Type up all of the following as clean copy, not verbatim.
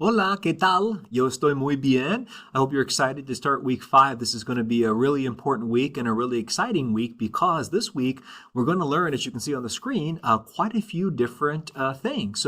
Hola, ¿qué tal? Yo estoy muy bien. I hope you're excited to start week 5. This is going to be a really important week and a really exciting week because this week we're going to learn, as you can see on the screen, quite a few different things.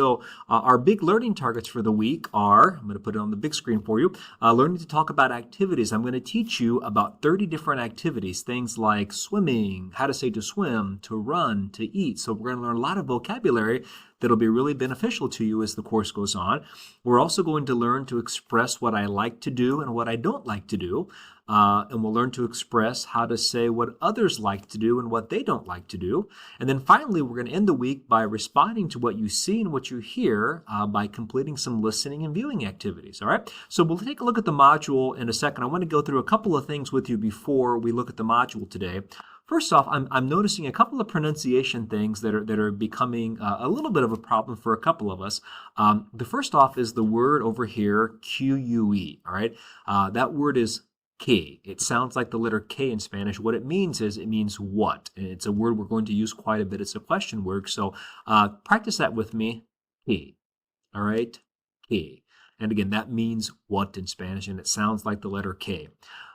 Our big learning targets for the week are, I'm going to put it on the big screen for you, learning to talk about activities. I'm going to teach you about 30 different activities, things like swimming, how to say to swim, to run, to eat. So we're going to learn a lot of vocabulary that'll be really beneficial to you as the course goes on. We're also going to learn to express what I like to do and what I don't like to do. And we'll learn to express how to say what others like to do and what they don't like to do. And then finally, we're going to end the week by responding to what you see and what you hear by completing some listening and viewing activities. All right. So we'll take a look at the module in a second. I want to go through a couple of things with you before we look at the module today. First off, I'm noticing a couple of pronunciation things that are becoming a little bit of a problem for a couple of us. The first off is the word over here, QUE, all right? That word is que. It sounds like the letter K in Spanish. What it means is it means what. And it's a word we're going to use quite a bit. It's a question word. So practice that with me. Que, all right? Que. And again, that means what in Spanish, and it sounds like the letter K.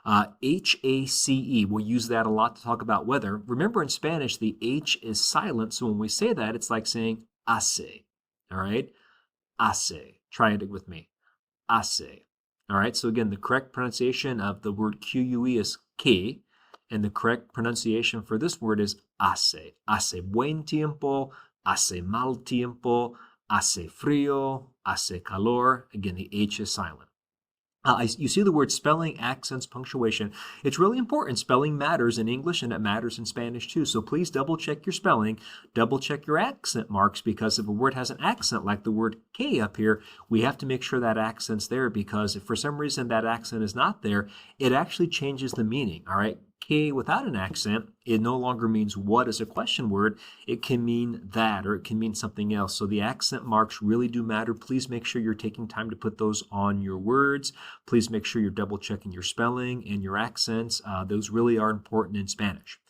HACE, we'll use that a lot to talk about weather. Remember in Spanish, the H is silent, so when we say that, it's like saying hace, all right? Hace. Try it with me. Hace. All right, so again, the correct pronunciation of the word QUE is que, and the correct pronunciation for this word is hace. Hace buen tiempo, hace mal tiempo, hace frío, hace calor. Again, the H is silent. You see the word spelling, accents, punctuation. It's really important. Spelling matters in English and it matters in Spanish too. So please double check your spelling, double check your accent marks, because if a word has an accent like the word K up here, we have to make sure that accent's there, because if for some reason that accent is not there, it actually changes the meaning, all right? K without an accent, it no longer means what as a question word. It can mean that, or it can mean something else. So the accent marks really do matter. Please make sure you're taking time to put those on your words. Please make sure you're double checking your spelling and your accents. Those really are important in Spanish.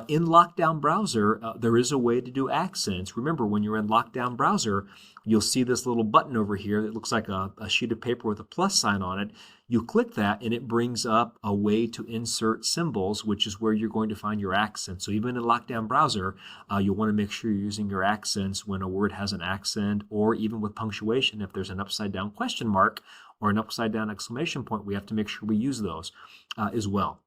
In Lockdown Browser, there is a way to do accents. Remember, when you're in Lockdown Browser, you'll see this little button over here that looks like a sheet of paper with a plus sign on it. You click that and it brings up a way to insert symbols, which is where you're going to find your accents. So even in Lockdown Browser, you'll want to make sure you're using your accents when a word has an accent, or even with punctuation. If there's an upside down question mark or an upside down exclamation point, we have to make sure we use those as well.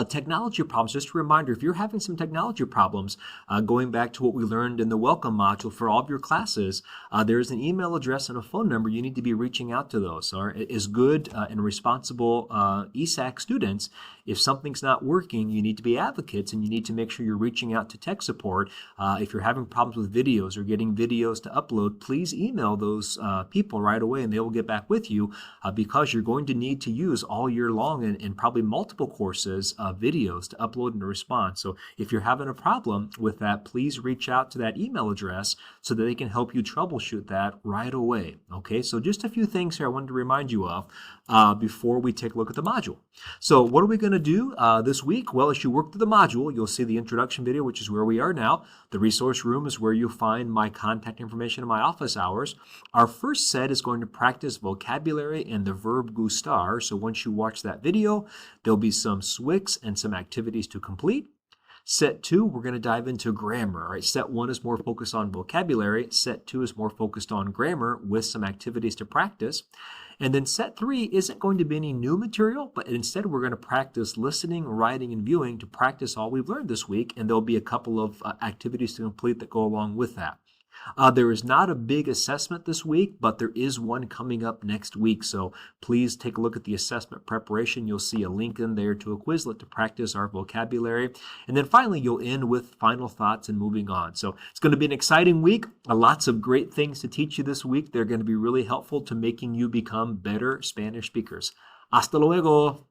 Technology problems, just a reminder, if you're having some technology problems, going back to what we learned in the welcome module for all of your classes, there's an email address and a phone number you need to be reaching out to those. So as good and responsible eSACS students, if something's not working, you need to be advocates and you need to make sure you're reaching out to tech support. If you're having problems with videos or getting videos to upload, please email those people right away and they will get back with you, because you're going to need to use all year long and probably multiple courses videos to upload and to respond. So if you're having a problem with that, please reach out to that email address so that they can help you troubleshoot that right away. Okay, so just a few things here I wanted to remind you of before we take a look at the module. So what are we going to do this week? Well, as you work through the module, you'll see the introduction video, which is where we are now. The resource room is where you'll find my contact information and my office hours. Our first set is going to practice vocabulary and the verb gustar. So once you watch that video, there'll be some SWICs and some activities to complete. Set 2, we're going to dive into grammar. All right, set 1 is more focused on vocabulary. Set 2 is more focused on grammar with some activities to practice. And then set 3 isn't going to be any new material, but instead we're going to practice listening, writing, and viewing to practice all we've learned this week. And there'll be a couple of activities to complete that go along with that. There is not a big assessment this week, but there is one coming up next week. So please take a look at the assessment preparation. You'll see a link in there to a Quizlet to practice our vocabulary. And then finally, you'll end with final thoughts and moving on. So it's going to be an exciting week. Lots of great things to teach you this week. They're going to be really helpful to making you become better Spanish speakers. Hasta luego.